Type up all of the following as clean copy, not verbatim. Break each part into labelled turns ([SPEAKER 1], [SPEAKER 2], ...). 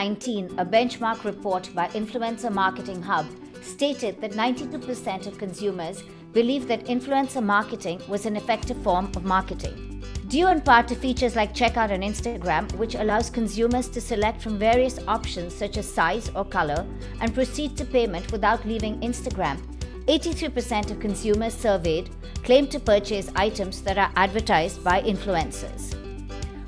[SPEAKER 1] 2019, a benchmark report by Influencer Marketing Hub stated that 92% of consumers believed that influencer marketing was an effective form of marketing. Due in part to features like checkout on Instagram, which allows consumers to select from various options such as size or color and proceed to payment without leaving Instagram, 83% of consumers surveyed claimed to purchase items that are advertised by influencers.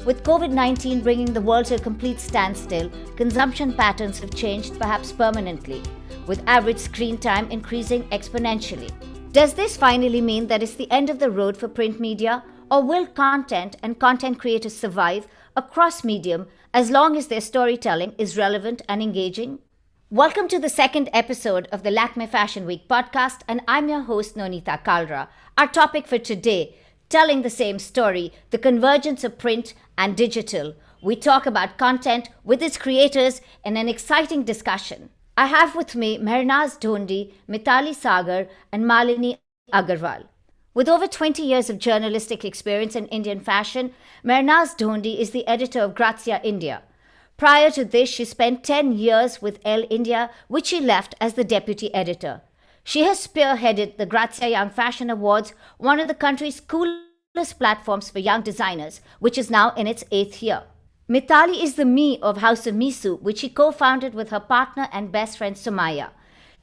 [SPEAKER 1] With COVID-19 bringing the world to a complete standstill, consumption patterns have changed perhaps permanently, with average screen time increasing exponentially. Does this finally mean that it's the end of the road for print media, or will content and content creators survive across medium as long as their storytelling is relevant and engaging? Welcome to the second episode of the Lakmé Fashion Week podcast, and I'm your host Nonita Kalra. Our topic for today, telling the same story, the convergence of print and digital. We talk about content with its creators in an exciting discussion. I have with me Mehernaaz Dhondy, Mitali Sagar, and Malini Agarwal. With over 20 years of journalistic experience in Indian fashion, Mehernaaz Dhondy is the editor of Grazia India. Prior to this, she spent 10 years with Elle India, which she left as the deputy editor. She has spearheaded the Grazia Young Fashion Awards, one of the country's coolest platforms for young designers, which is now in its 8th year. Mitali is the Me of House of MISU, which she co-founded with her partner and best friend Sumaya.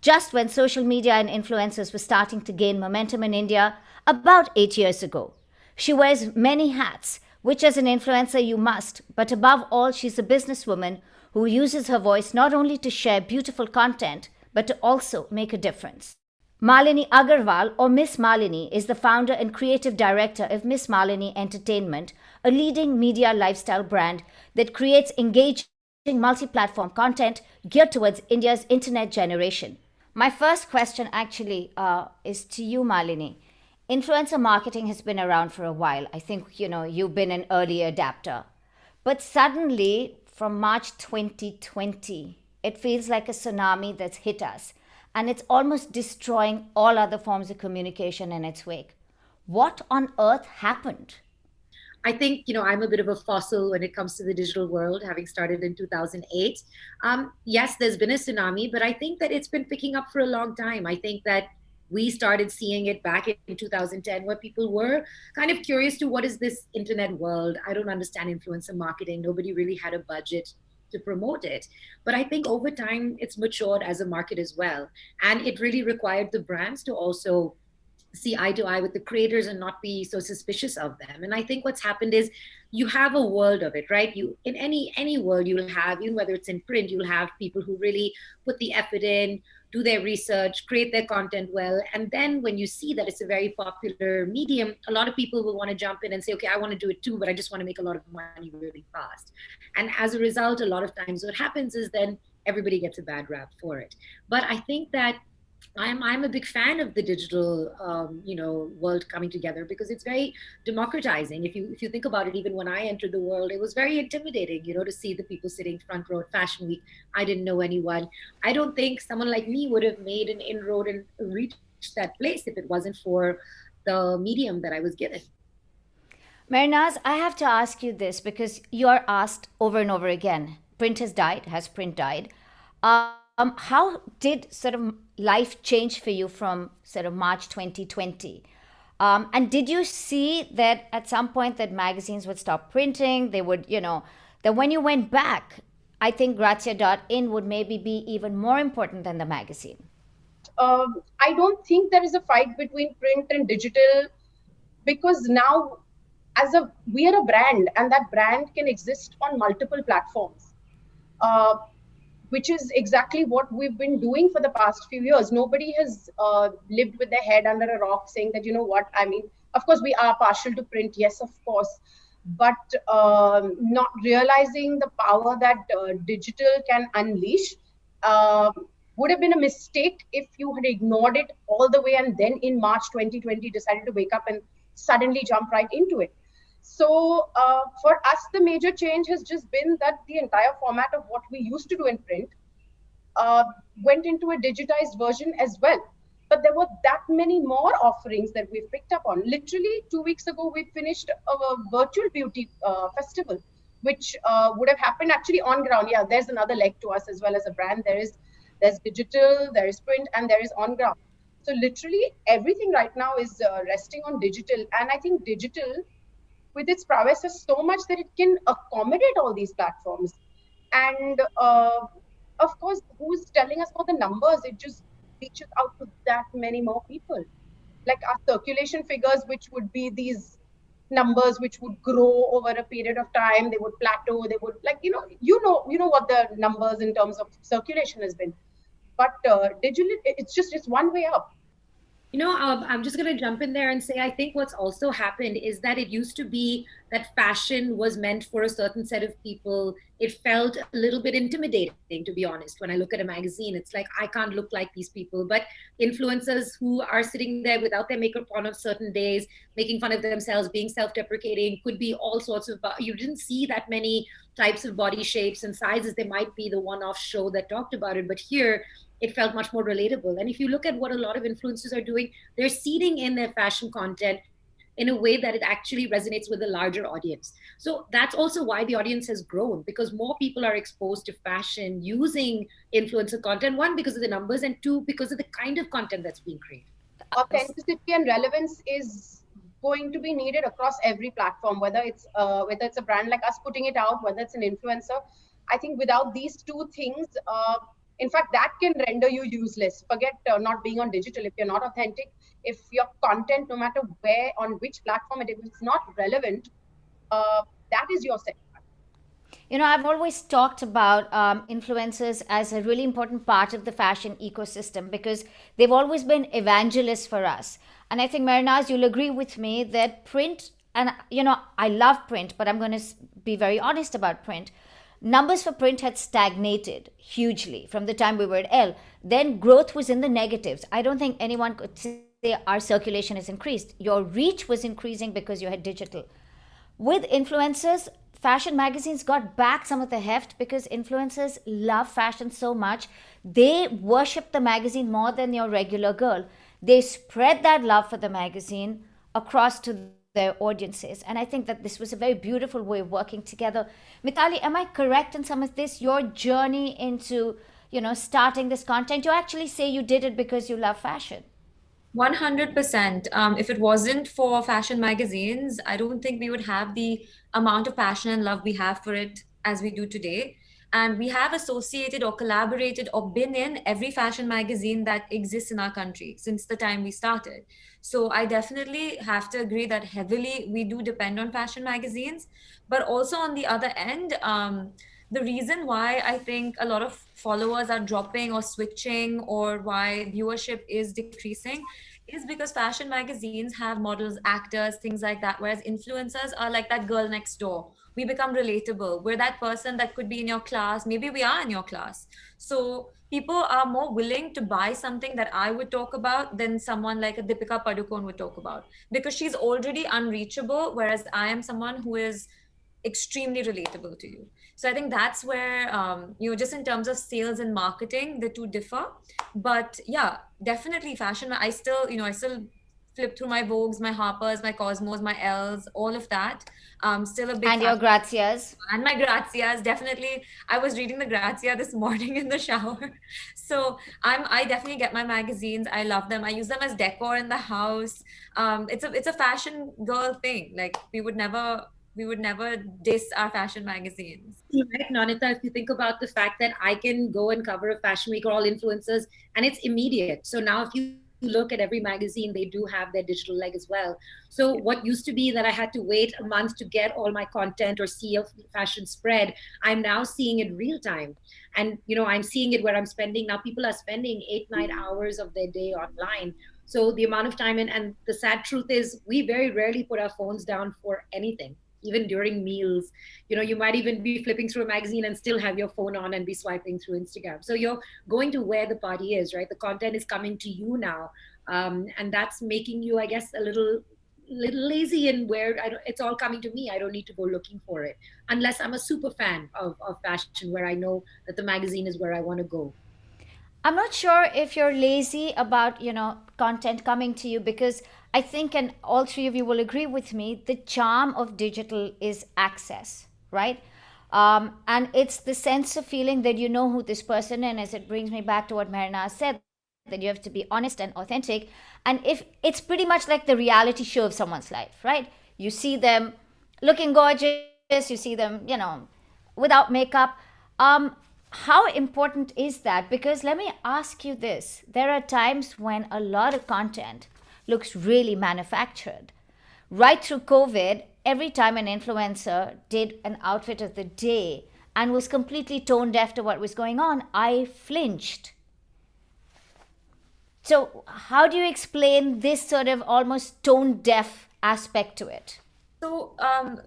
[SPEAKER 1] Just when social media and influencers were starting to gain momentum in India, about 8 years ago. She wears many hats, which as an influencer you must, but above all, she's a businesswoman who uses her voice not only to share beautiful content, but to also make a difference. Malini Agarwal, or MissMalini, is the founder and creative director of MissMalini Entertainment, a leading media lifestyle brand that creates engaging multi-platform content geared towards India's internet generation. My first question actually is to you, Malini. Influencer marketing has been around for a while. I think, you've been an early adapter. But suddenly, from March 2020, it feels like a tsunami that's hit us. And it's almost destroying all other forms of communication in its wake. What on earth happened?
[SPEAKER 2] I think, I'm a bit of a fossil when it comes to the digital world, having started in 2008. Yes, there's been a tsunami, but I think that it's been picking up for a long time. I think that we started seeing it back in 2010, where people were kind of curious to what is this internet world? I don't understand influencer marketing. Nobody really had a budget to promote it. But I think over time, it's matured as a market as well. And it really required the brands to also see eye to eye with the creators and not be so suspicious of them. And I think what's happened is you have a world of it, right? You in any world you'll have, even whether it's in print, you'll have people who really put the effort in, do their research, create their content well. And then when you see that it's a very popular medium, a lot of people will want to jump in and say, okay, I want to do it too, but I just want to make a lot of money really fast. And as a result, a lot of times what happens is then everybody gets a bad rap for it. But I think that I'm a big fan of the digital, world coming together, because it's very democratizing. If you think about it, even when I entered the world, it was very intimidating, to see the people sitting front row at Fashion Week. I didn't know anyone. I don't think someone like me would have made an inroad and reached that place if it wasn't for the medium that I was given.
[SPEAKER 1] Mehernaaz, I have to ask you this because you are asked over and over again. Print has died. Has print died? How did sort of life change for you from sort of March 2020? And did you see that at some point that magazines would stop printing? They would, that when you went back, I think Grazia.in would maybe be even more important than the magazine.
[SPEAKER 3] I don't think there is a fight between print and digital, because now we are a brand, and that brand can exist on multiple platforms. Which is exactly what we've been doing for the past few years. Nobody has lived with their head under a rock saying that, of course, we are partial to print, yes, of course, but not realizing the power that digital can unleash would have been a mistake if you had ignored it all the way and then in March 2020 decided to wake up and suddenly jump right into it. So for us, the major change has just been that the entire format of what we used to do in print went into a digitized version as well. But there were that many more offerings that we've picked up on. Literally 2 weeks ago, we finished a virtual beauty festival which would have happened actually on ground. Yeah, there's another leg to us as well as a brand. There's digital, there is print, and there is on ground. So literally everything right now is resting on digital, and I think digital, with its prowess, is so much that it can accommodate all these platforms. And of course, who's telling us about the numbers? It just reaches out to that many more people. Like our circulation figures, which would be these numbers which would grow over a period of time, they would plateau, they would, like, you know what the numbers in terms of circulation has been. But digital, it's one way up.
[SPEAKER 2] I'm just going to jump in there and say, I think what's also happened is that it used to be that fashion was meant for a certain set of people. It felt a little bit intimidating, to be honest. When I look at a magazine, it's like, I can't look like these people. But influencers who are sitting there without their makeup on on certain days, making fun of themselves, being self-deprecating, could be all sorts of, you didn't see that many types of body shapes and sizes. There might be the one-off show that talked about it, but here, it felt much more relatable. And if you look at what a lot of influencers are doing, they're seeding in their fashion content in a way that it actually resonates with a larger audience. So that's also why the audience has grown, because more people are exposed to fashion using influencer content. One, because of the numbers, and two, because of the kind of content that's being created.
[SPEAKER 3] Authenticity and relevance is going to be needed across every platform, whether it's a brand like us putting it out, whether it's an influencer. I think without these two things, in fact, that can render you useless. Forget not being on digital. If you're not authentic, if your content, no matter where, on which platform it is, if it's not relevant, that is your setback.
[SPEAKER 1] I've always talked about influencers as a really important part of the fashion ecosystem because they've always been evangelists for us. And I think, Mehernaaz, you'll agree with me that print, and I love print, but I'm going to be very honest about print. Numbers for print had stagnated hugely from the time we were at L. Then growth was in the negatives. I don't think anyone could say our circulation has increased. Your reach was increasing because you had digital. With influencers, fashion magazines got back some of the heft because influencers love fashion so much. They worship the magazine more than your regular girl. They spread that love for the magazine across to their audiences. And I think that this was a very beautiful way of working together. Mitali, am I correct in some of this? Your journey into, starting this content, you actually say you did it because you love fashion.
[SPEAKER 4] 100%. If it wasn't for fashion magazines, I don't think we would have the amount of passion and love we have for it as we do today. And we have associated or collaborated or been in every fashion magazine that exists in our country since the time we started. So I definitely have to agree that heavily we do depend on fashion magazines. But also on the other end, the reason why I think a lot of followers are dropping or switching, or why viewership is decreasing, is because fashion magazines have models, actors, things like that, whereas influencers are like that girl next door. We become relatable. We're that person that could be in your class. Maybe we are in your class. So people are more willing to buy something that I would talk about than someone like a Deepika Padukone would talk about, because she's already unreachable, whereas I am someone who is extremely relatable to you. So I think that's where, just in terms of sales and marketing, the two differ. But yeah, definitely fashion. I still flip through my Vogues, my Harpers, my Cosmos, my L's, all of that. Still a big
[SPEAKER 1] and your Grazias.
[SPEAKER 4] And my Grazias, definitely. I was reading the Grazia this morning in the shower. So I definitely get my magazines. I love them. I use them as decor in the house. It's a fashion girl thing. Like we would never diss our fashion magazines.
[SPEAKER 2] Right, Nonita, if you think about the fact that I can go and cover a fashion week or all influencers, and it's immediate. So now if you look at every magazine, they do have their digital leg as well. So what used to be that I had to wait a month to get all my content or see a fashion spread, I'm now seeing it real time. And, I'm seeing it where I'm spending, now people are spending 8-9 hours of their day online. So the amount of time, and the sad truth is we very rarely put our phones down for anything. Even during meals, you might even be flipping through a magazine and still have your phone on and be swiping through Instagram. So you're going to where the party is, right? The content is coming to you now. And that's making you, I guess, a little lazy in where it's all coming to me. I don't need to go looking for it unless I'm a super fan of fashion, where I know that the magazine is where I want to go.
[SPEAKER 1] I'm not sure if you're lazy about, content coming to you, because I think, and all three of you will agree with me, the charm of digital is access, right? And it's the sense of feeling that you know who this person is. It brings me back to what Mehernaaz said, that you have to be honest and authentic. And if it's pretty much like the reality show of someone's life, right? You see them looking gorgeous, you see them, without makeup. How important is that? Because let me ask you this. There are times when a lot of content looks really manufactured. Right through COVID, every time an influencer did an outfit of the day and was completely tone deaf to what was going on, I flinched. So, how do you explain this sort of almost tone deaf aspect to it?
[SPEAKER 4] So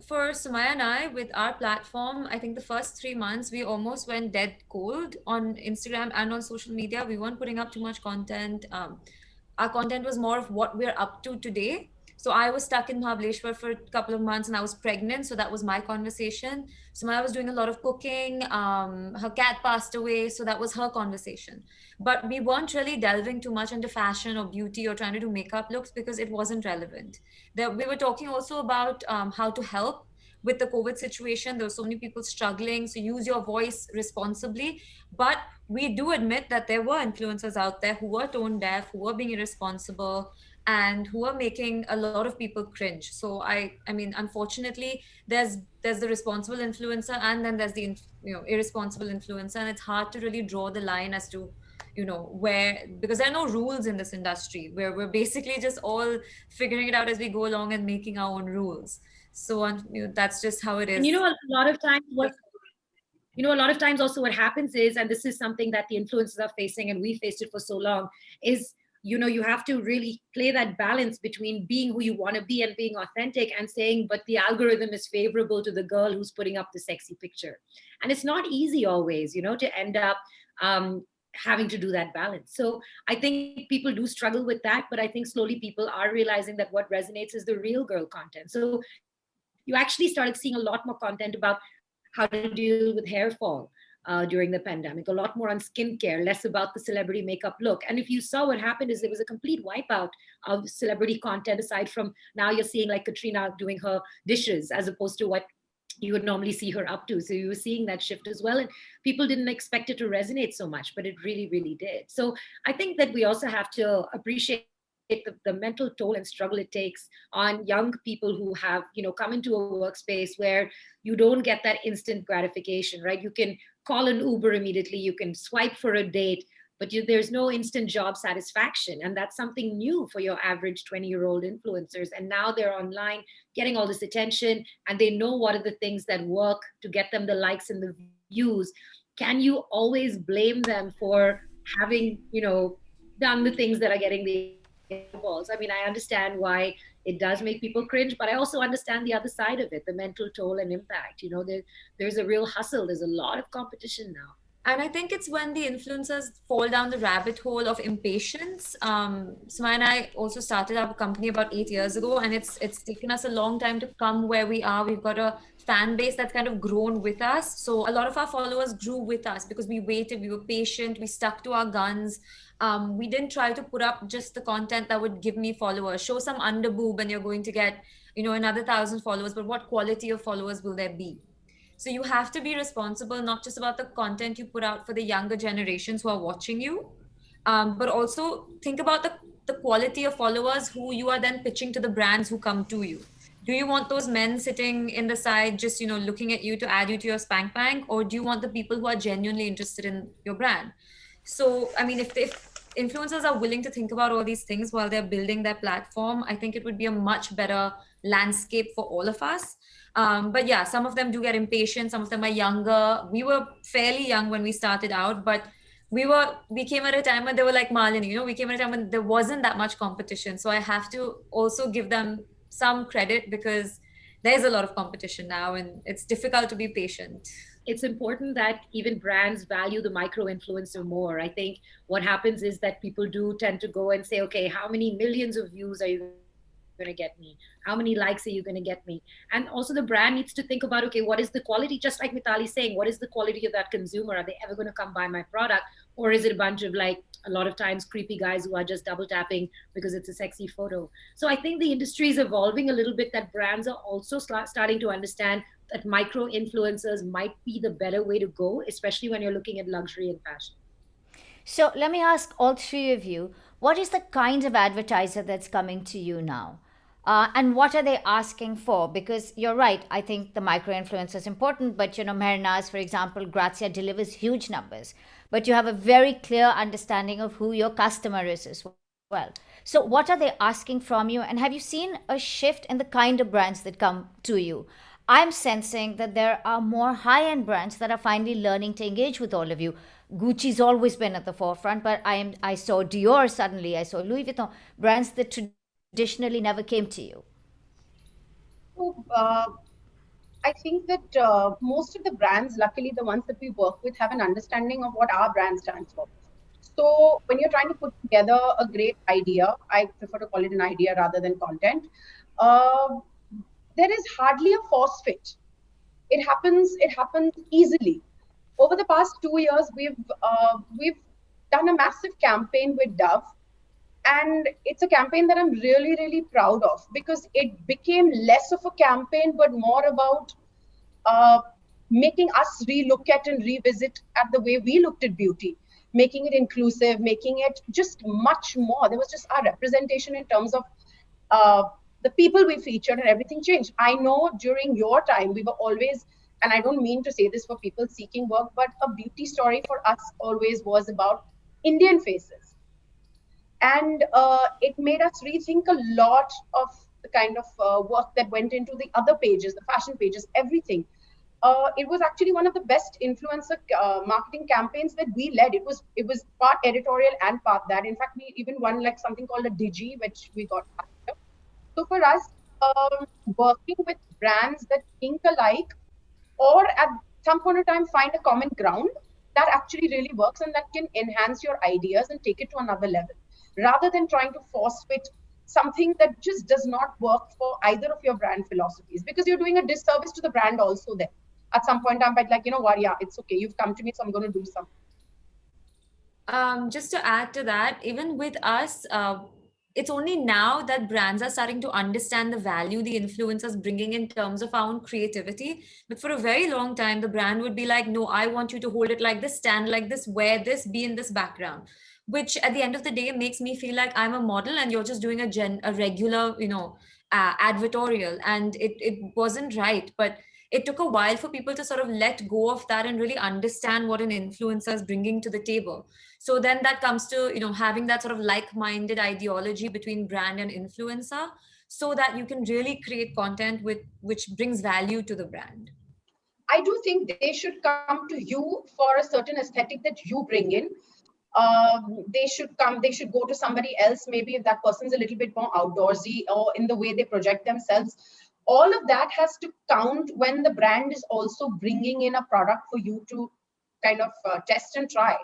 [SPEAKER 4] for Sumaya and I, with our platform, I think the first 3 months, we almost went dead cold on Instagram and on social media. We weren't putting up too much content. Our content was more of what we're up to today. So I was stuck in Mahabaleshwar for a couple of months and I was pregnant. So that was my conversation. Sumaya was doing a lot of cooking. Her cat passed away. So that was her conversation. But we weren't really delving too much into fashion or beauty or trying to do makeup looks because it wasn't relevant. We were talking also about how to help with the COVID situation. There were so many people struggling. So use your voice responsibly. But we do admit that there were influencers out there who were tone deaf, who were being irresponsible, and who are making a lot of people cringe. So I mean, unfortunately, there's the responsible influencer and then there's the irresponsible influencer, and it's hard to really draw the line as to where, because there are no rules in this industry, where we're basically just all figuring it out as we go along and making our own rules. So that's just how it is.
[SPEAKER 2] And a lot of times a lot of times also what happens is, and this is something that the influencers are facing and we faced it for so long, is you have to really play that balance between being who you want to be and being authentic and saying, but the algorithm is favorable to the girl who's putting up the sexy picture. And it's not easy always, to end up having to do that balance. So I think people do struggle with that, but I think slowly people are realizing that what resonates is the real girl content. So you actually started seeing a lot more content about how to deal with hair fall during the pandemic, a lot more on skincare, less about the celebrity makeup look. And if you saw, what happened is there was a complete wipeout of celebrity content, aside from now you're seeing like Katrina doing her dishes as opposed to what you would normally see her up to. So you were seeing that shift as well. And people didn't expect it to resonate so much, but it really, really did. So I think that we also have to appreciate the mental toll and struggle it takes on young people who have, come into a workspace where you don't get that instant gratification, right? You can call an Uber immediately, you can swipe for a date, but there's no instant job satisfaction. And that's something new for your average 20-year-old influencers. And now they're online getting all this attention and they know what are the things that work to get them the likes and the views. Can you always blame them for having, done the things that are getting the balls? I mean, I understand why it does make people cringe, but I also understand the other side of it, the mental toll and impact. There's a real hustle. There's a lot of competition now.
[SPEAKER 4] And I think it's when the influencers fall down the rabbit hole of impatience. Sumaya and I also started our company about 8 years ago, and it's taken us a long time to come where we are. We've got a fan base that's kind of grown with us. So a lot of our followers grew with us because we waited, we were patient, we stuck to our guns. We didn't try to put up just the content that would give me followers. Show some underboob and you're going to get, another 1,000 followers, but what quality of followers will there be? So you have to be responsible, not just about the content you put out for the younger generations who are watching you, but also think about the quality of followers who you are then pitching to the brands who come to you. Do you want those men sitting in the side just, looking at you to add you to your spank bank? Or do you want the people who are genuinely interested in your brand? So, I mean, if influencers are willing to think about all these things while they're building their platform, I think it would be a much better landscape for all of us. But yeah, some of them do get impatient. Some of them are younger. We were fairly young when we started out, but we came at a time when they were like Malini, we came at a time when there wasn't that much competition. So I have to also give them some credit because there's a lot of competition now and it's difficult to be patient.
[SPEAKER 2] It's important that even brands value the micro influencer more. I think what happens is that people do tend to go and say, okay, how many millions of views are you going to get me? How many likes are you going to get me? And also the brand needs to think about, okay, what is the quality? Just like Mitali saying, what is the quality of that consumer? Are they ever going to come buy my product? Or is it a bunch of like a lot of times creepy guys who are just double tapping because it's a sexy photo? So I think the industry is evolving a little bit, that brands are also starting to understand that micro influencers might be the better way to go, especially when you're looking at luxury and fashion.
[SPEAKER 1] So let me ask all three of you, what is the kind of advertiser that's coming to you now? And what are they asking for? Because you're right, I think the micro influencer is important, but Mehernaaz, for example, Grazia delivers huge numbers, but you have a very clear understanding of who your customer is as well. So what are they asking from you? And have you seen a shift in the kind of brands that come to you? I'm sensing that there are more high-end brands that are finally learning to engage with all of you. Gucci's always been at the forefront, but I saw Dior suddenly, I saw Louis Vuitton, brands that traditionally never came to you.
[SPEAKER 3] So, I think that most of the brands, luckily the ones that we work with, have an understanding of what our brand stands for. So when you're trying to put together a great idea, I prefer to call it an idea rather than content, there is hardly a force fit. It happens easily. Over the past 2 years, we've done a massive campaign with Dove, and it's a campaign that I'm really, really proud of, because it became less of a campaign but more about making us relook at and revisit at the way we looked at beauty, making it inclusive, making it just much more. There was just our representation in terms of the people we featured, and everything changed. I know during your time, we were always, and I don't mean to say this for people seeking work, but a beauty story for us always was about Indian faces. And it made us rethink a lot of the kind of work that went into the other pages, the fashion pages, everything. It was actually one of the best influencer marketing campaigns that we led. It was part editorial and part that. In fact, we even won like something called a Digi, which we got after. So for us, working with brands that think alike, or at some point of time find a common ground, that actually really works, and that can enhance your ideas and take it to another level, rather than trying to force fit something that just does not work for either of your brand philosophies, because you're doing a disservice to the brand also then. At some point I'm like, what, yeah, it's okay, you've come to me, so I'm going to do something.
[SPEAKER 4] Just to add to that, even with us, it's only now that brands are starting to understand the value the influencers bringing in terms of our own creativity. But for a very long time, the brand would be like, no, I want you to hold it like this, stand like this, wear this, be in this background, which at the end of the day makes me feel like I'm a model and you're just doing a regular, advertorial, and it wasn't right. But it took a while for people to sort of let go of that and really understand what an influencer is bringing to the table. So then that comes to, having that sort of like-minded ideology between brand and influencer, so that you can really create content which brings value to the brand.
[SPEAKER 3] I do think they should come to you for a certain aesthetic that you bring in. They should go to somebody else, maybe if that person's a little bit more outdoorsy, or in the way they project themselves. All of that has to count when the brand is also bringing in a product for you to kind of test and try.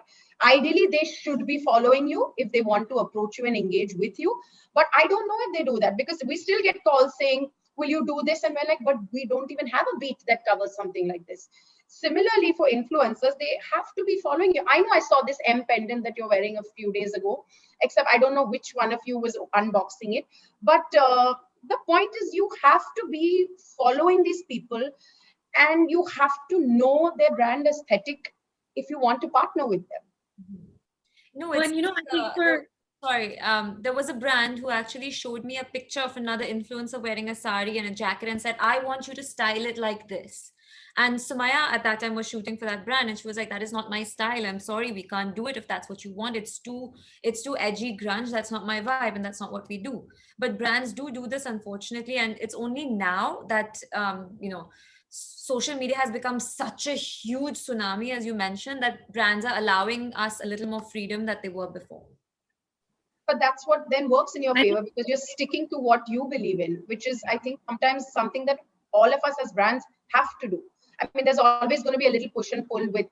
[SPEAKER 3] Ideally, they should be following you if they want to approach you and engage with you. But I don't know if they do that, because we still get calls saying, will you do this? And we're like, but we don't even have a beat that covers something like this. Similarly, for influencers, they have to be following you. I know I saw this M pendant that you're wearing a few days ago, except I don't know which one of you was unboxing it. But the point is, you have to be following these people, and you have to know their brand aesthetic if you want to partner with them.
[SPEAKER 4] No, it's, I think there was a brand who actually showed me a picture of another influencer wearing a sari and a jacket and said, I want you to style it like this. And Sumaya at that time was shooting for that brand, and she was like, that is not my style. I'm sorry, we can't do it if that's what you want. It's too edgy grunge. That's not my vibe, and that's not what we do. But brands do this, unfortunately. And it's only now that, social media has become such a huge tsunami, as you mentioned, that brands are allowing us a little more freedom that they were before.
[SPEAKER 3] But that's what then works in your favor, because you're sticking to what you believe in, which is, I think, sometimes something that all of us as brands have to do. I mean, there's always going to be a little push and pull with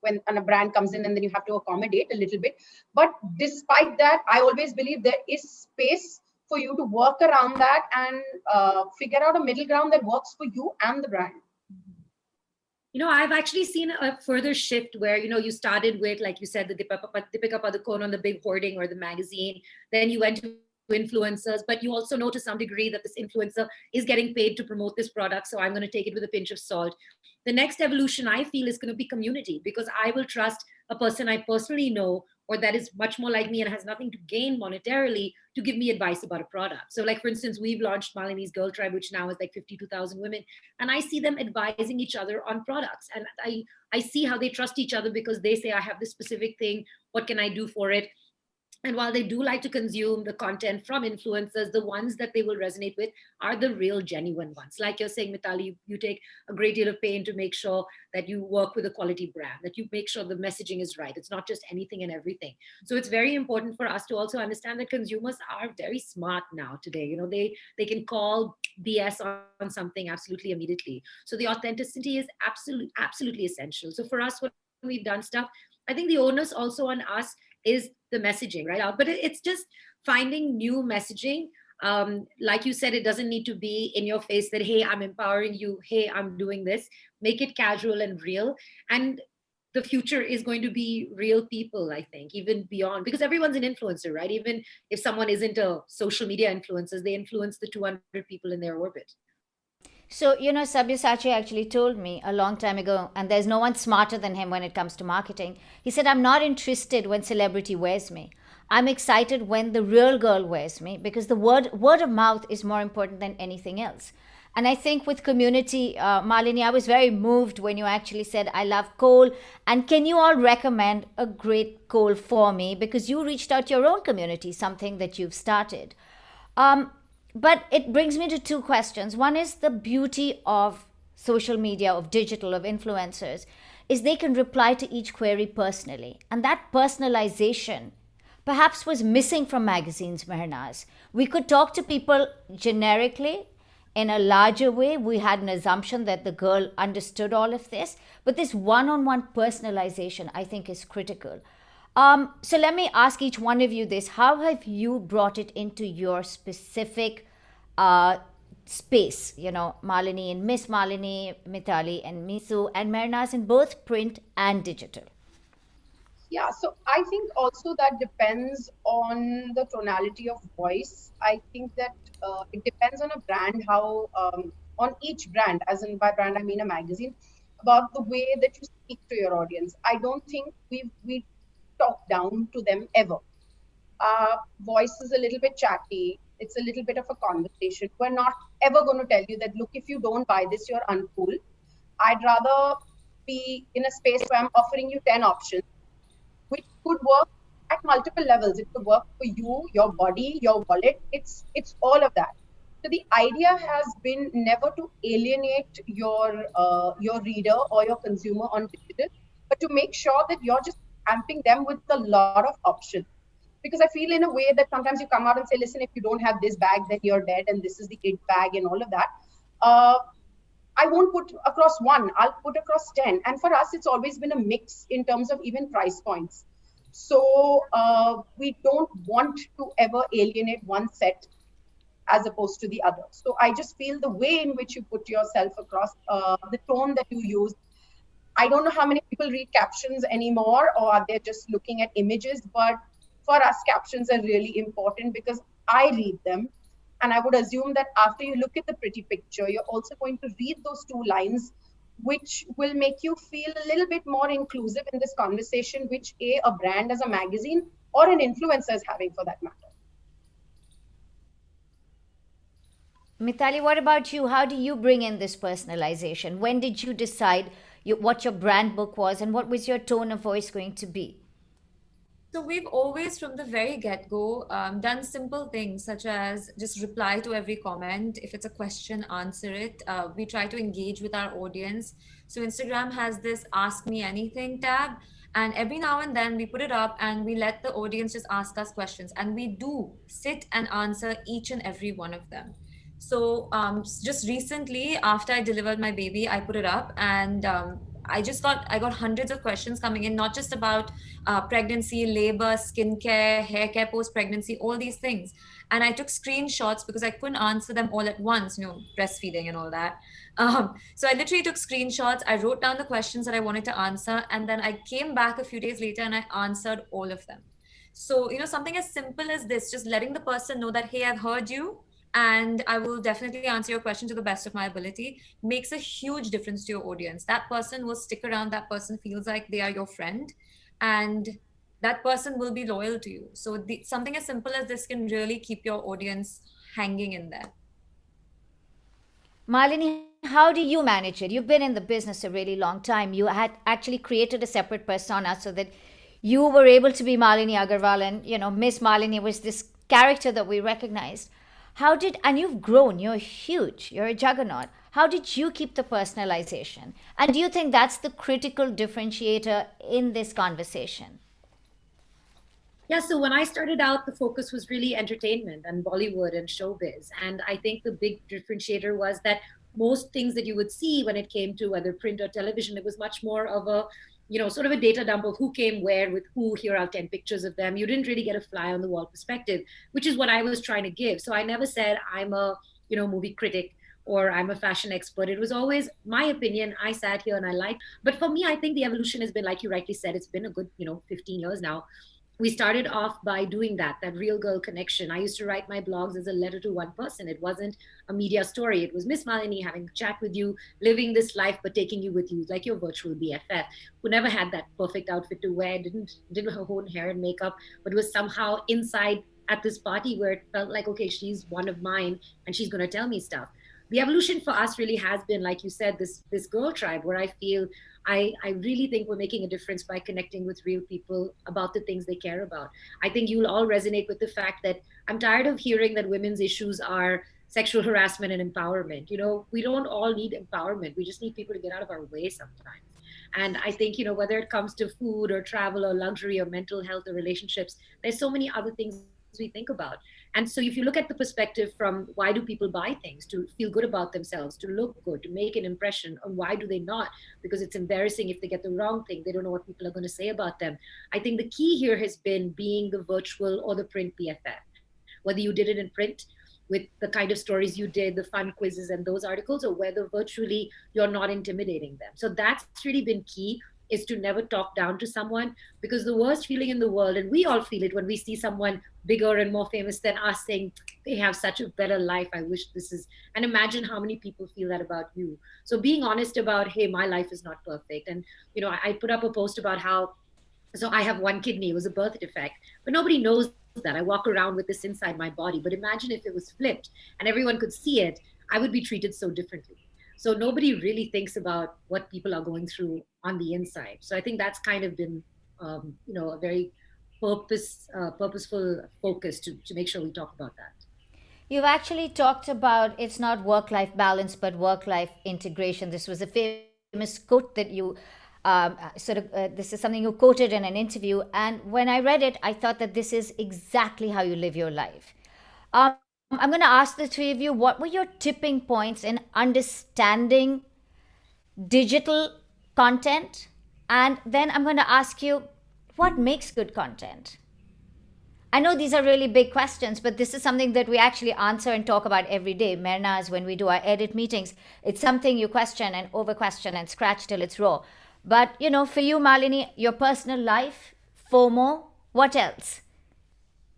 [SPEAKER 3] when a brand comes in, and then you have to accommodate a little bit. But despite that, I always believe there is space for you to work around that and figure out a middle ground that works for you and the brand.
[SPEAKER 2] I've actually seen a further shift where, you started with, like you said, the Deepika Padukone on the big hoarding or the magazine. Then you went to influencers, but you also know to some degree that this influencer is getting paid to promote this product, so I'm going to take it with a pinch of salt. The next evolution, I feel, is going to be community, because I will trust a person I personally know, or that is much more like me and has nothing to gain monetarily, to give me advice about a product. So like, for instance, we've launched Malini's Girl Tribe, which now is like 52,000 women, and I see them advising each other on products, and I see how they trust each other, because they say, I have this specific thing, what can I do for it? And while they do like to consume the content from influencers, the ones that they will resonate with are the real genuine ones. Like you're saying, Mitali, you take a great deal of pain to make sure that you work with a quality brand, that you make sure the messaging is right. It's not just anything and everything. So it's very important for us to also understand that consumers are very smart now today. You know, they can call BS on something absolutely immediately. So the authenticity is absolutely essential. So for us, when we've done stuff, I think the onus also on us is the messaging, right? But it's just finding new messaging. Like you said, it doesn't need to be in your face that, hey, I'm empowering you. Hey, I'm doing this. Make it casual and real. And the future is going to be real people, I think, even beyond, because everyone's an influencer, right? Even if someone isn't a social media influencer, they influence the 200 people in their orbit.
[SPEAKER 1] So, you know, Sabyasachi actually told me a long time ago, and there's no one smarter than him when it comes to marketing. He said, I'm not interested when celebrity wears me. I'm excited when the real girl wears me, because the word of mouth is more important than anything else. And I think with community, Malini, I was very moved when you actually said, I love coal. And can you all recommend a great coal for me? Because you reached out to your own community, something that you've started. But it brings me to two questions. One is the beauty of social media, of digital, of influencers, is they can reply to each query personally. And that personalization perhaps was missing from magazines, Mehernaaz. We could talk to people generically in a larger way. We had an assumption that the girl understood all of this. But this one-on-one personalization, I think, is critical. So let me ask each one of you this. How have you brought it into your specific space? You know, Malini and MissMalini, Mitali and MISU, and Mehernaaz in both print and digital.
[SPEAKER 3] Yeah, so I think also that depends on the tonality of voice. I think that it depends on a brand, how, on each brand, as in by brand, I mean a magazine, about the way that you speak to your audience. I don't think we talk down to them ever. Voice is a little bit chatty. It's a little bit of a conversation. We're not ever going to tell you that, look, if you don't buy this, you're uncool. I'd rather be in a space where I'm offering you 10 options, which could work at multiple levels. It could work for you, your body, your wallet. It's all of that. So the idea has been never to alienate your reader or your consumer on digital, but to make sure that you're just amping them with a lot of options. Because I feel in a way that sometimes you come out and say, listen, if you don't have this bag, then you're dead, and this is the it bag and all of that. I won't put across one, I'll put across 10. And for us, it's always been a mix in terms of even price points. So we don't want to ever alienate one set as opposed to the other. So I just feel the way in which you put yourself across, the tone that you use. I don't know how many people read captions anymore, or are they just looking at images? But for us, captions are really important because I read them. And I would assume that after you look at the pretty picture, you're also going to read those two lines, which will make you feel a little bit more inclusive in this conversation, which a brand as a magazine or an influencer is having for that matter.
[SPEAKER 1] Mitali, what about you? How do you bring in this personalization? When did you decide what your brand book was, and what was your tone of voice going to be?
[SPEAKER 4] So we've always, from the very get-go, done simple things such as just reply to every comment. If it's a question, answer it. We try to engage with our audience. So Instagram has this Ask Me Anything tab, and every now and then we put it up and we let the audience just ask us questions. And we do sit and answer each and every one of them. So just recently, after I delivered my baby, I put it up, and I got hundreds of questions coming in, not just about pregnancy, labor, skincare, hair care post-pregnancy, all these things. And I took screenshots because I couldn't answer them all at once, breastfeeding and all that. So I literally took screenshots. I wrote down the questions that I wanted to answer. And then I came back a few days later and I answered all of them. So, something as simple as this, just letting the person know that, hey, I've heard you and I will definitely answer your question to the best of my ability, makes a huge difference to your audience. That person will stick around, that person feels like they are your friend, and that person will be loyal to you. So, something as simple as this can really keep your audience hanging in there.
[SPEAKER 1] Malini, how do you manage it? You've been in the business a really long time. You had actually created a separate persona so that you were able to be Malini Agarwal, and Miss Malini was this character that we recognized. And you've grown, you're huge, you're a juggernaut. How did you keep the personalization? And do you think that's the critical differentiator in this conversation?
[SPEAKER 2] Yeah, so when I started out, the focus was really entertainment and Bollywood and showbiz. And I think the big differentiator was that most things that you would see when it came to whether print or television, it was much more of a, sort of a data dump of who came where with who. Here are 10 pictures of them. You didn't really get a fly on the wall perspective, which is what I was trying to give. So I never said I'm a, movie critic or I'm a fashion expert. It was always my opinion. I sat here and I liked. But for me, I think the evolution has been, like you rightly said, it's been a good, 15 years now. We started off by doing that real girl connection. I used to write my blogs as a letter to one person. It wasn't a media story. It was MissMalini having a chat with you, living this life, but taking you with you, like your virtual BFF, who never had that perfect outfit to wear, didn't her own hair and makeup, but was somehow inside at this party where it felt like, okay, she's one of mine and she's going to tell me stuff. The evolution for us really has been, like you said, this girl tribe where I feel I really think we're making a difference by connecting with real people about the things they care about. I think you'll all resonate with the fact that I'm tired of hearing that women's issues are sexual harassment and empowerment. We don't all need empowerment. We just need people to get out of our way sometimes. And I think, whether it comes to food or travel or luxury or mental health or relationships, there's so many other things we think about. And so if you look at the perspective from why do people buy things? To feel good about themselves, to look good, to make an impression. And why do they not? Because it's embarrassing if they get the wrong thing. They don't know what people are going to say about them. I think the key here has been being the virtual or the print BFF. Whether you did it in print with the kind of stories you did, the fun quizzes and those articles, or whether virtually you're not intimidating them. So that's really been key, is to never talk down to someone, because the worst feeling in the world, and we all feel it when we see someone bigger and more famous than us saying they have such a better life, I wish this is, and imagine how many people feel that about you. So being honest about, hey, my life is not perfect. And I put up a post about how, so I have one kidney, it was a birth defect, but nobody knows that. I walk around with this inside my body, but imagine if it was flipped and everyone could see it, I would be treated so differently. So nobody really thinks about what people are going through on the inside. So I think that's kind of been, a very purposeful focus to make sure we talk about that.
[SPEAKER 1] You've actually talked about it's not work-life balance, but work-life integration. This was a famous quote that you this is something you quoted in an interview. And when I read it, I thought that this is exactly how you live your life. I'm going to ask the three of you, what were your tipping points in understanding digital content? And then I'm going to ask you, what makes good content? I know these are really big questions, but this is something that we actually answer and talk about every day. Mehernaaz, when we do our edit meetings, it's something you question and over question and scratch till it's raw. But, for you, Malini, your personal life, FOMO, what else?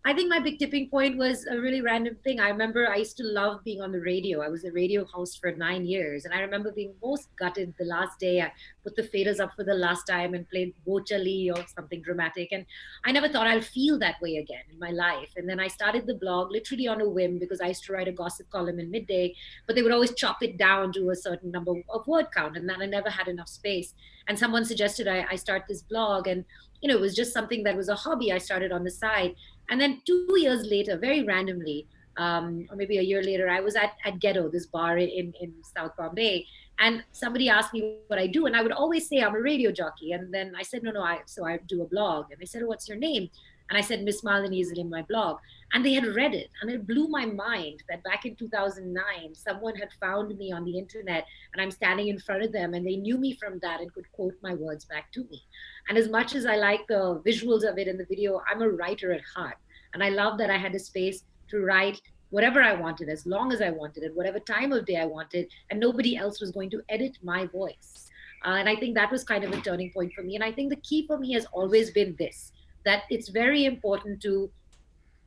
[SPEAKER 2] I think my big tipping point was a really random thing. I remember I used to love being on the radio. I was a radio host for 9 years. And I remember being most gutted the last day. I put the faders up for the last time and played Bochali or something dramatic. And I never thought I'll feel that way again in my life. And then I started the blog literally on a whim, because I used to write a gossip column in midday, but they would always chop it down to a certain number of word count. And then I never had enough space. And someone suggested I start this blog. And, it was just something that was a hobby I started on the side. And then 2 years later, very randomly, or maybe a year later, I was at Ghetto, this bar in South Bombay. And somebody asked me what I do. And I would always say I'm a radio jockey. And then I said, no, I do a blog. And they said, oh, what's your name? And I said, MissMalini is in my blog. And they had read it. And it blew my mind that back in 2009, someone had found me on the internet and I'm standing in front of them and they knew me from that and could quote my words back to me. And as much as I like the visuals of it in the video, I'm a writer at heart. And I love that I had a space to write whatever I wanted, as long as I wanted it, whatever time of day I wanted, and nobody else was going to edit my voice. And I think that was kind of a turning point for me. And I think the key for me has always been this. that it's very important to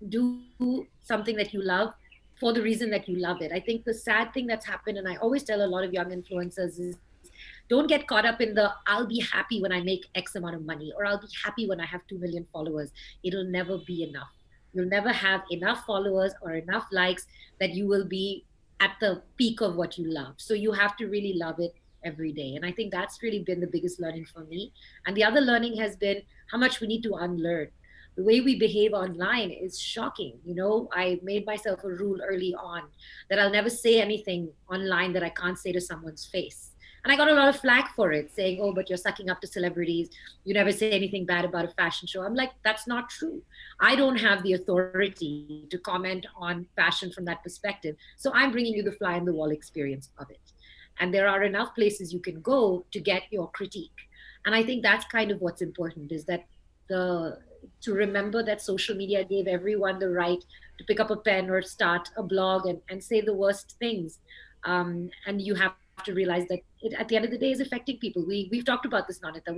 [SPEAKER 2] do something that you love for the reason that you love it. I think the sad thing that's happened, and I always tell a lot of young influencers, is don't get caught up in the I'll be happy when I make X amount of money, or I'll be happy when I have 2 million followers. It'll never be enough. You'll never have enough followers or enough likes that you will be at the peak of what you love. So you have to really love it every day. And I think that's really been the biggest learning for me. And the other learning has been how much we need to unlearn. The way we behave online is shocking. You know, I made myself a rule early on that I'll never say anything online that I can't say to someone's face. And I got a lot of flack for it, saying, oh, but you're sucking up to celebrities. You never say anything bad about a fashion show. I'm like, that's not true. I don't have the authority to comment on fashion from that perspective. So I'm bringing you the fly on the wall experience of it. And there are enough places you can go to get your critique. And I think that's kind of what's important, is that to remember that social media gave everyone the right to pick up a pen or start a blog and say the worst things. And you have to realize that it, at the end of the day, is affecting people. We've talked about this, Nanita.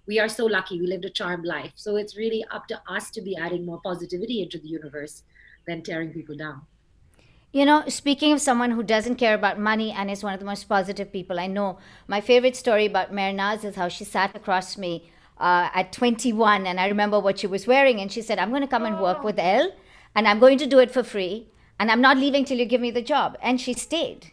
[SPEAKER 2] We are so lucky. We lived a charmed life. So it's really up to us to be adding more positivity into the universe than tearing people down.
[SPEAKER 1] You know, speaking of someone who doesn't care about money and is one of the most positive people I know, my favorite story about Mehernaaz is how she sat across me at 21, and I remember what she was wearing, and she said, I'm going to come and work with Elle, and I'm going to do it for free, and I'm not leaving till you give me the job. And she stayed.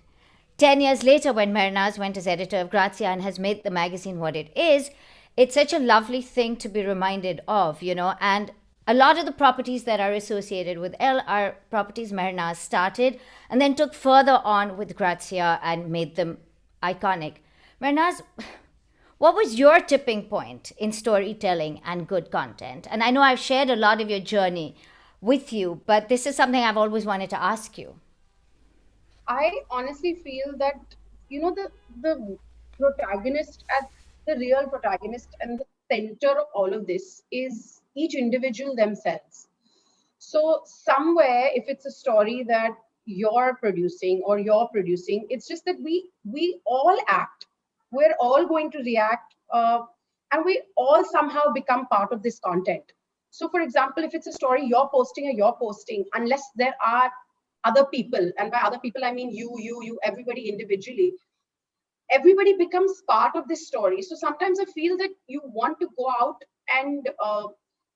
[SPEAKER 1] 10 years later, when Mehernaaz went as editor of Grazia and has made the magazine what it is, it's such a lovely thing to be reminded of, you know. And a lot of the properties that are associated with Elle are properties Mehernaaz started and then took further on with Grazia and made them iconic. Mehernaaz, what was your tipping point in storytelling and good content? And I know I've shared a lot of your journey with you, but this is something I've always wanted to ask you.
[SPEAKER 3] I honestly feel that, you know, the protagonist, at the real protagonist and the center of all of this is each individual themselves. So somewhere, if it's a story that you're producing, it's just that we all act. We're all going to react, and we all somehow become part of this content. So for example, if it's a story you're posting, unless there are other people, and by other people I mean you, everybody individually, everybody becomes part of this story. So sometimes I feel that you want to go out and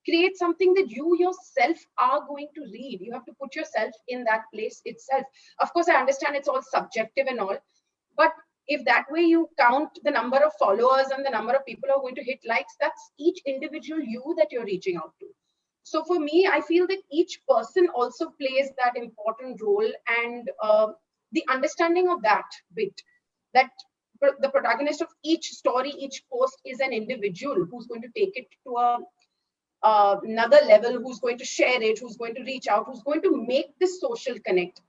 [SPEAKER 3] create something that you yourself are going to read. You have to put yourself in that place itself. Of course, I understand it's all subjective and all, but if that way you count the number of followers and the number of people who are going to hit likes, that's each individual you that you're reaching out to. So for me, I feel that each person also plays that important role, and the understanding of that bit, that the protagonist of each story, each post is an individual who's going to take it to another level, who's going to share it, who's going to reach out, who's going to make this social connect,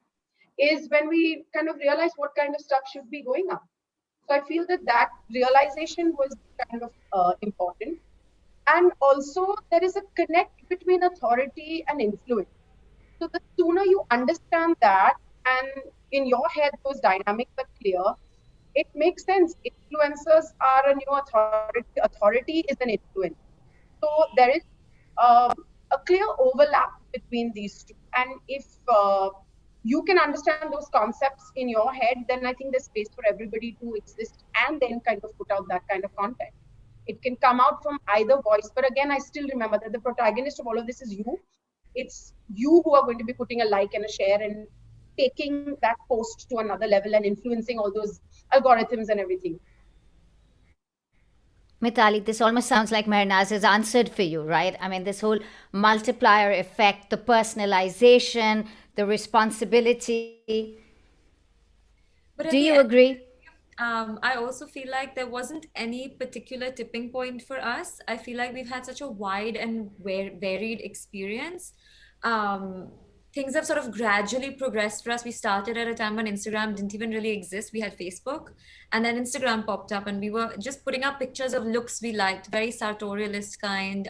[SPEAKER 3] is when we kind of realize what kind of stuff should be going up. So I feel that realization was kind of important. And also there is a connect between authority and influence. So the sooner you understand that, and in your head those dynamics are clear, it makes sense. Influencers are a new authority. Authority is an influence. So there is a clear overlap between these two. And if you can understand those concepts in your head, then I think there's space for everybody to exist and then kind of put out that kind of content. It can come out from either voice. But again, I still remember that the protagonist of all of this is you. It's you who are going to be putting a like and a share and taking that post to another level and influencing all those algorithms and everything.
[SPEAKER 1] Mitali, this almost sounds like Mehernaaz has answered for you, right? I mean, this whole multiplier effect, the personalization, the responsibility.
[SPEAKER 4] But
[SPEAKER 1] do you agree?
[SPEAKER 4] I also feel like there wasn't any particular tipping point for us. I feel like we've had such a wide and varied experience. Things have sort of gradually progressed for us. We started at a time when Instagram didn't even really exist. We had Facebook, and then Instagram popped up, and we were just putting up pictures of looks we liked, very sartorialist kind.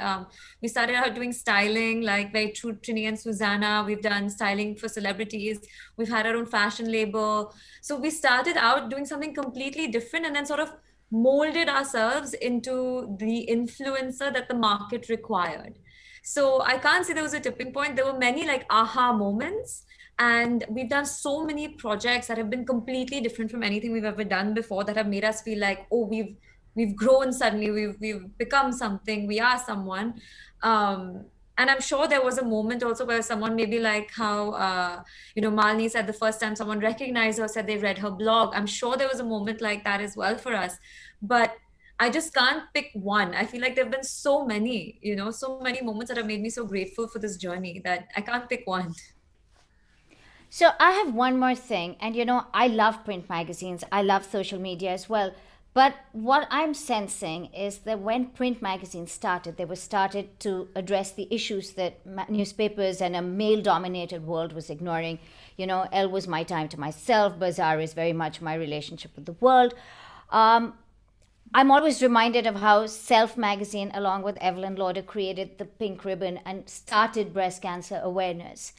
[SPEAKER 4] We started out doing styling, like very true Trini and Susanna. We've done styling for celebrities. We've had our own fashion label. So we started out doing something completely different, and then sort of molded ourselves into the influencer that the market required. So I can't say there was a tipping point. There were many like aha moments. And we've done so many projects that have been completely different from anything we've ever done before, that have made us feel like, oh, we've grown suddenly, we've become something, we are someone. And I'm sure there was a moment also where someone, maybe like how Malini said the first time someone recognized her, said they read her blog. I'm sure there was a moment like that as well for us. But I just can't pick one. I feel like there have been so many, so many moments that have made me so grateful for this journey that I can't pick one.
[SPEAKER 1] So I have one more thing, and I love print magazines, I love social media as well. But what I'm sensing is that when print magazines started, they were started to address the issues that newspapers and a male-dominated world was ignoring. Elle was my time to myself. Bazaar is very much my relationship with the world. I'm always reminded of how Self magazine, along with Evelyn Lauder, created the pink ribbon and started breast cancer awareness.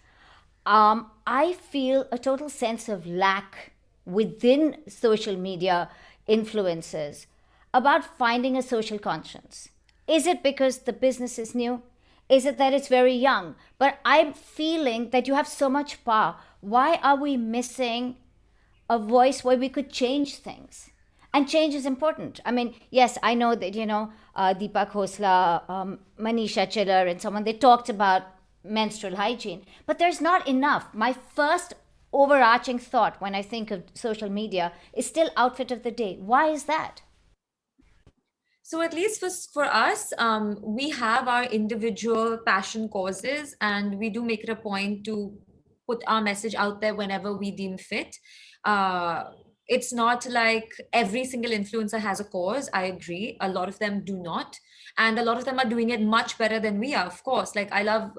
[SPEAKER 1] I feel a total sense of lack within social media influencers about finding a social conscience. Is it because the business is new? Is it that it's very young? But I'm feeling that you have so much power. Why are we missing a voice where we could change things? And change is important. I mean, yes, I know that, Deepak Khosla, Manisha Chiller, and someone, they talked about menstrual hygiene, but there's not enough. My first overarching thought when I think of social media is still outfit of the day. Why is that?
[SPEAKER 4] So at least for us, we have our individual passion causes, and we do make it a point to put our message out there whenever we deem fit. It's not like every single influencer has a cause. I agree. A lot of them do not. And a lot of them are doing it much better than we are, of course. Like I love,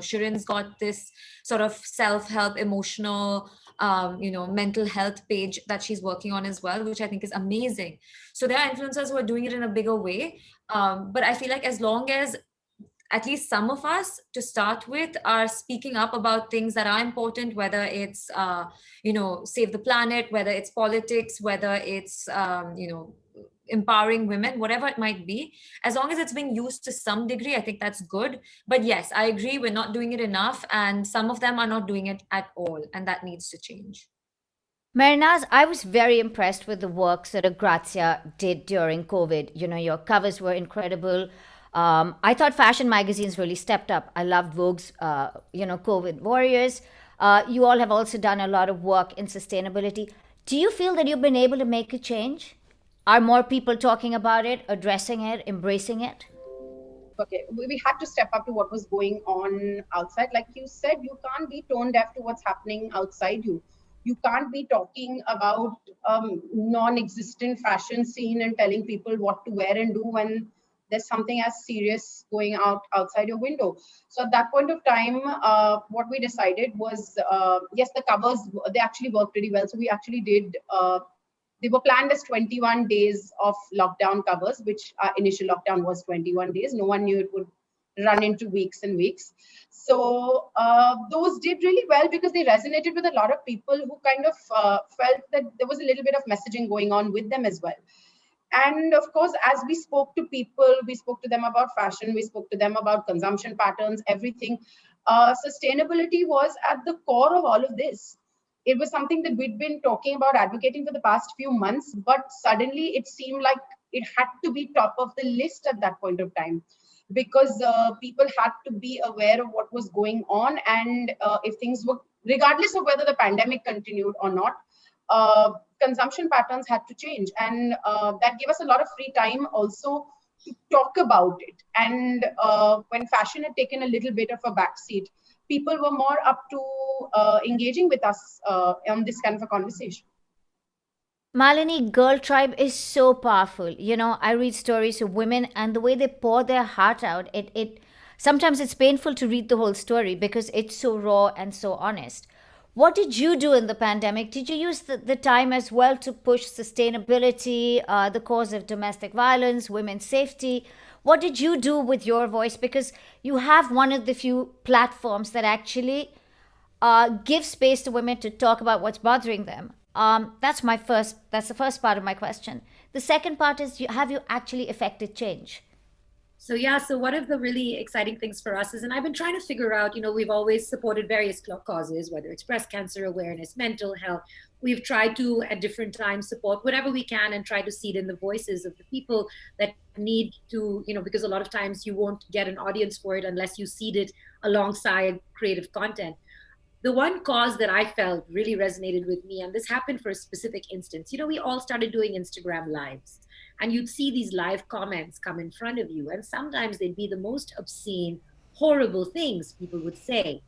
[SPEAKER 4] Shirin's got this sort of self-help, emotional, mental health page that she's working on as well, which I think is amazing. So there are influencers who are doing it in a bigger way. But I feel like as long as at least some of us, to start with, are speaking up about things that are important, whether it's, save the planet, whether it's politics, whether it's, empowering women, whatever it might be, as long as it's being used to some degree, I think that's good. But yes, I agree, we're not doing it enough, and some of them are not doing it at all, and that needs to change.
[SPEAKER 1] Mehernaaz, I was very impressed with the work that Grazia did during COVID. Your covers were incredible. I thought fashion magazines really stepped up. I loved Vogue's, COVID Warriors. You all have also done a lot of work in sustainability. Do you feel that you've been able to make a change? Are more people talking about it, addressing it, embracing it?
[SPEAKER 3] Okay, we had to step up to what was going on outside. Like you said, you can't be tone deaf to what's happening outside you. You can't be talking about non-existent fashion scene and telling people what to wear and do when there's something as serious going outside your window. So at that point of time, what we decided was, yes, the covers, they actually worked really well. So we actually did, they were planned as 21 days of lockdown covers, which our initial lockdown was 21 days. No one knew it would run into weeks and weeks. So those did really well because they resonated with a lot of people who kind of felt that there was a little bit of messaging going on with them as well. And of course, as we spoke to people, we spoke to them about fashion, we spoke to them about consumption patterns, everything. Sustainability was at the core of all of this. It was something that we'd been talking about, advocating for the past few months, but suddenly it seemed like it had to be top of the list at that point of time, because people had to be aware of what was going on. And if things were, regardless of whether the pandemic continued or not, consumption patterns had to change. And that gave us a lot of free time also to talk about it. And when fashion had taken a little bit of a backseat, people were more up to engaging with us on this kind of a conversation.
[SPEAKER 1] Malini, Girl Tribe is so powerful. I read stories of women and the way they pour their heart out. It sometimes it's painful to read the whole story because it's so raw and so honest. What did you do in the pandemic? Did you use the time as well to push sustainability, the cause of domestic violence, women's safety? What did you do with your voice? Because you have one of the few platforms that give space to women to talk about what's bothering them. That's the first part of my question. The second part is, have you actually affected change?
[SPEAKER 2] So yeah, so one of the really exciting things for us is, and I've been trying to figure out, we've always supported various causes, whether it's breast cancer awareness, mental health. We've tried to, at different times, support whatever we can and try to seed in the voices of the people that need to, because a lot of times you won't get an audience for it unless you seed it alongside creative content. The one cause that I felt really resonated with me, and this happened for a specific instance, we all started doing Instagram lives, and you'd see these live comments come in front of you, and sometimes they'd be the most obscene, horrible things people would say.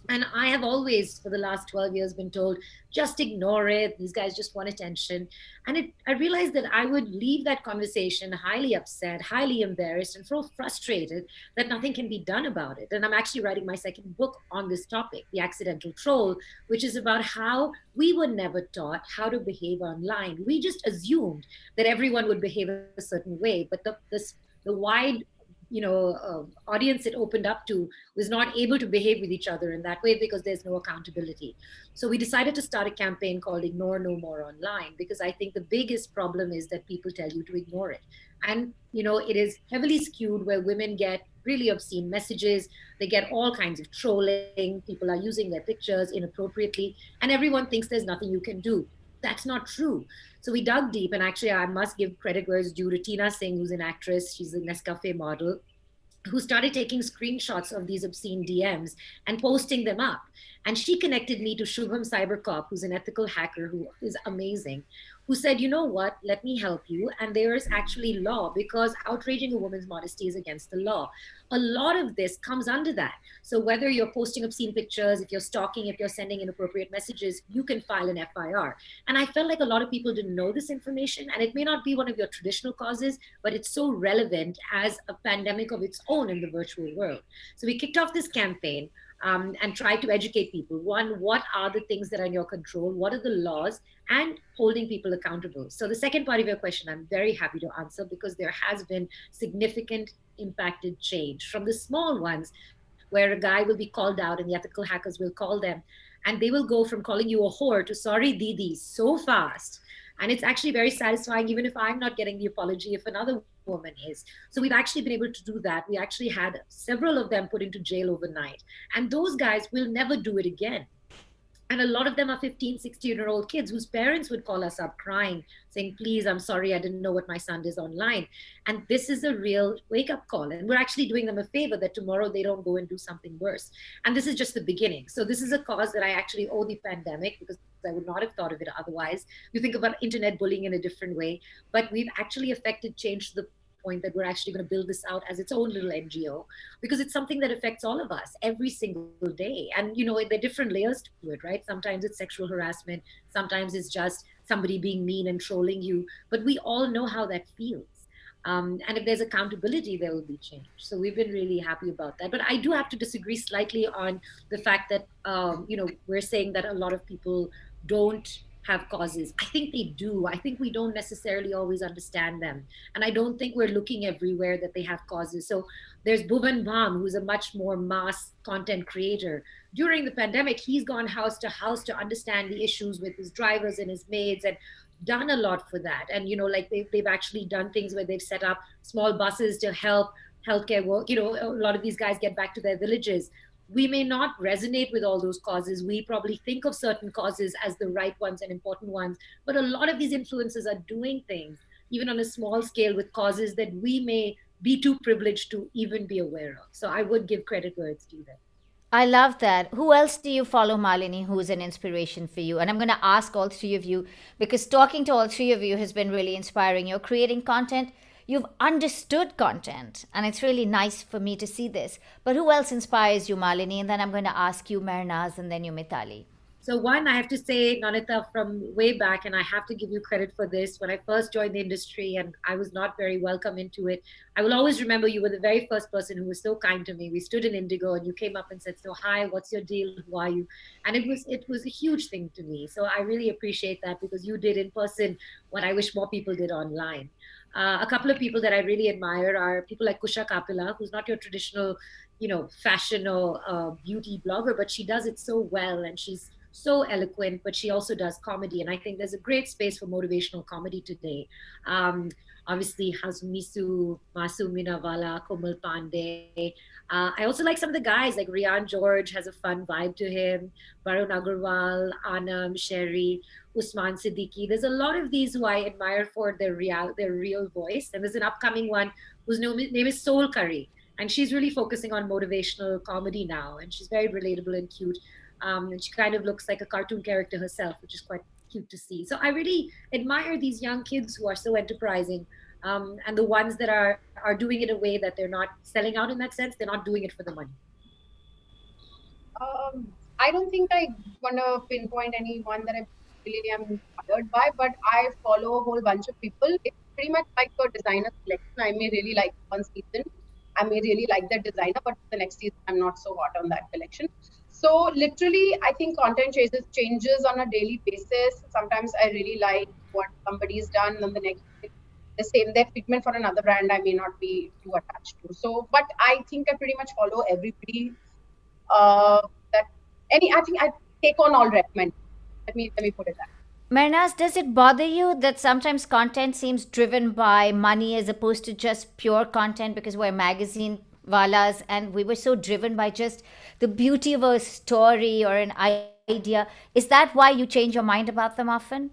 [SPEAKER 2] And I have always, for the last 12 years, been told, just ignore it. These guys just want attention. And I realized that I would leave that conversation highly upset, highly embarrassed, and so frustrated that nothing can be done about it. And I'm actually writing my second book on this topic, The Accidental Troll, which is about how we were never taught how to behave online. We just assumed that everyone would behave a certain way. But the wide audience it opened up to was not able to behave with each other in that way because there's no accountability. So we decided to start a campaign called Ignore No More Online, because I think the biggest problem is that people tell you to ignore it. And, it is heavily skewed where women get really obscene messages. They get all kinds of trolling. People are using their pictures inappropriately, and everyone thinks there's nothing you can do. That's not true. So we dug deep, and actually I must give credit where it's due to Tina Singh, who's an actress. She's a Nescafe model, who started taking screenshots of these obscene DMs and posting them up. And she connected me to Shubham Cybercop, who's an ethical hacker who is amazing, who said, you know what, let me help you. And there is actually law, because outraging a woman's modesty is against the law. A lot of this comes under that. So whether you're posting obscene pictures, if you're stalking, if you're sending inappropriate messages, you can file an FIR. And I felt like a lot of people didn't know this information, and it may not be one of your traditional causes, but it's so relevant as a pandemic of its own in the virtual world. So we kicked off this campaign and try to educate people. One, what are the things that are in your control? What are the laws? And holding people accountable. So the second part of your question, I'm very happy to answer, because there has been significant impacted change from the small ones, where a guy will be called out and the ethical hackers will call them, and they will go from calling you a whore to sorry Didi so fast. And it's actually very satisfying, even if I'm not getting the apology, if another woman is. So we've actually been able to do that. We actually had several of them put into jail overnight. And those guys will never do it again. And a lot of them are 15, 16-year-old kids whose parents would call us up crying, saying, please, I'm sorry, I didn't know what my son is online. And this is a real wake-up call. And we're actually doing them a favor that tomorrow they don't go and do something worse. And this is just the beginning. So this is a cause that I actually owe the pandemic, because I would not have thought of it otherwise. You think about internet bullying in a different way, but we've actually affected change to the point that we're actually going to build this out as its own little NGO, because it's something that affects all of us every single day. And, there are different layers to it, right? Sometimes it's sexual harassment. Sometimes it's just somebody being mean and trolling you. But we all know how that feels. And if there's accountability, there will be change. So we've been really happy about that. But I do have to disagree slightly on the fact that, we're saying that a lot of people don't have causes. I think they do. I think we don't necessarily always understand them. And I don't think we're looking everywhere that they have causes. So there's Bhuvan Bham, who's a much more mass content creator. During the pandemic, he's gone house to house to understand the issues with his drivers and his maids, and done a lot for that. And, they've actually done things where they've set up small buses to help healthcare work. A lot of these guys get back to their villages. We may not resonate with all those causes. We probably think of certain causes as the right ones and important ones, but a lot of these influencers are doing things, even on a small scale, with causes that we may be too privileged to even be aware of. So I would give credit where it's due there.
[SPEAKER 1] I love that. Who else do you follow, Malini, who is an inspiration for you? And I'm going to ask all three of you, because talking to all three of you has been really inspiring. You're creating content. You've understood content, and it's really nice for me to see this. But who else inspires you, Malini? And then I'm going to ask you, Mehernaaz, and then you, Mitali.
[SPEAKER 2] So one, I have to say, Nanita, from way back, and I have to give you credit for this, when I first joined the industry and I was not very welcome into it, I will always remember you were the very first person who was so kind to me. We stood in Indigo and you came up and said, so hi, what's your deal? Who are you? And it was a huge thing to me. So I really appreciate that, because you did in person what I wish more people did online. A couple of people that I really admire are people like Kusha Kapila, who's not your traditional, fashion or beauty blogger, but she does it so well, and she's so eloquent, but she also does comedy. And I think there's a great space for motivational comedy today. Obviously, has MISU, Masu Minavala, Komal Pandey. I also like some of the guys, like Rian George has a fun vibe to him, Varun Agarwal, Anam, Sherry, Usman Siddiqui. There's a lot of these who I admire for their real voice. And there's an upcoming one whose name is Soul Curry. And she's really focusing on motivational comedy now. And she's very relatable and cute. And she kind of looks like a cartoon character herself, which is quite cute to see. So I really admire these young kids who are so enterprising, and the ones that are doing it in a way that they're not selling out in that sense. They're not doing it for the money.
[SPEAKER 3] I don't think I want to pinpoint anyone that I really am inspired by, but I follow a whole bunch of people. It's pretty much like a designer selection. I may really like one season. I may really like that designer, but the next season I'm not so hot on that collection. So literally, I think content changes on a daily basis. Sometimes I really like what somebody's done, and the next the same their treatment for another brand I may not be too attached to. So, but I think I pretty much follow everybody. I think I take on all recommend. Let me put it that.
[SPEAKER 1] Mehernaaz, does it bother you that sometimes content seems driven by money as opposed to just pure content, because we're magazine walas and we were so driven by just the beauty of a story or an idea? Is that why you change your mind about them often?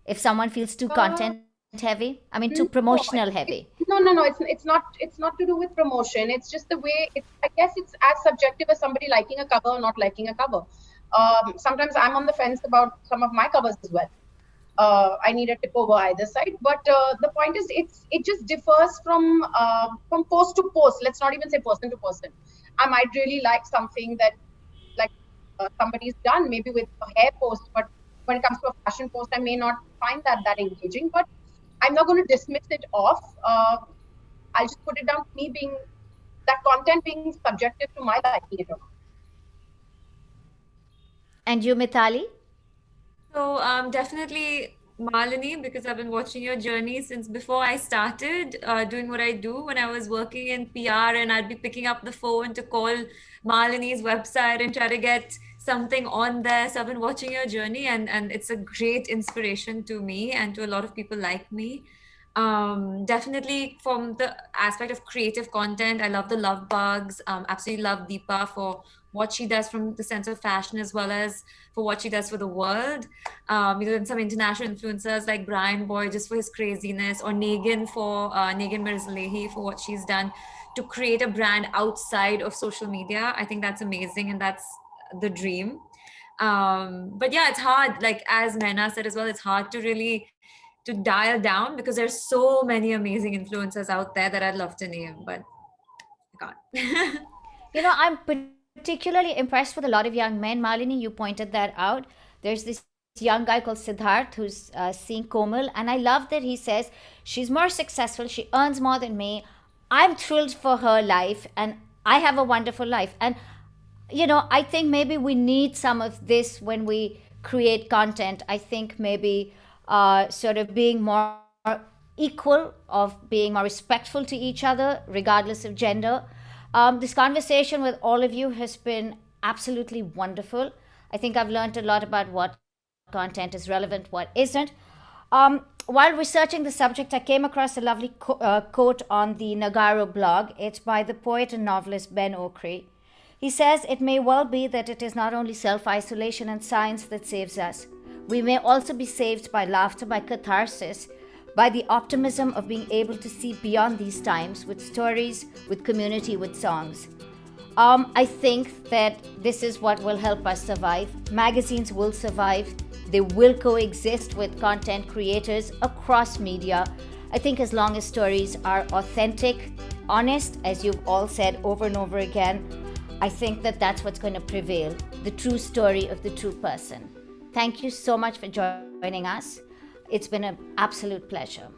[SPEAKER 1] If someone feels too content heavy, I mean, too promotional heavy.
[SPEAKER 3] No. It's not to do with promotion. It's just the way. I guess it's as subjective as somebody liking a cover or not liking a cover. Sometimes I'm on the fence about some of my covers as well. I need a tip over either side, but the point is, it just differs from post to post. Let's not even say person to person. I might really like something that somebody's done, maybe with a hair post, but when it comes to a fashion post, I may not find that engaging. But I'm not going to dismiss it off. I'll just put it down to me being that content being subjective to my liking it or not.
[SPEAKER 1] And you, Mitali?
[SPEAKER 4] So definitely Malini, because I've been watching your journey since before I started doing what I do. When I was working in PR, and I'd be picking up the phone to call Malini's website and try to get something on there. So I've been watching your journey, and it's a great inspiration to me and to a lot of people like me. Definitely from the aspect of creative content, I love the Love Bugs. Absolutely love Deepa for what she does from the sense of fashion, as well as for what she does for the world. And some international influencers like Brian Boy, just for his craziness, or Negan Mirzalehi for what she's done to create a brand outside of social media. I think that's amazing, and that's the dream. But yeah, it's hard. Like as Mehernaaz said as well, it's hard to dial down because there's so many amazing influencers out there that I'd love to name, but I can't.
[SPEAKER 1] I'm particularly impressed with a lot of young men. Malini, you pointed that out. There's this young guy called Siddharth who's seeing Komal, and I love that he says she's more successful, she earns more than me, I'm thrilled for her life, and I have a wonderful life. And I think maybe we need some of this when we create content. I think maybe sort of being more equal, of being more respectful to each other regardless of gender. This conversation with all of you has been absolutely wonderful. I think I've learned a lot about what content is relevant, what isn't. While researching the subject, I came across a lovely quote on the Nagaro blog. It's by the poet and novelist Ben Okri. He says, "It may well be that it is not only self-isolation and science that saves us. We may also be saved by laughter, by catharsis, by the optimism of being able to see beyond these times with stories, with community, with songs." I think that this is what will help us survive. Magazines will survive. They will coexist with content creators across media. I think as long as stories are authentic, honest, as you've all said over and over again, I think that that's what's going to prevail, the true story of the true person. Thank you so much for joining us. It's been an absolute pleasure.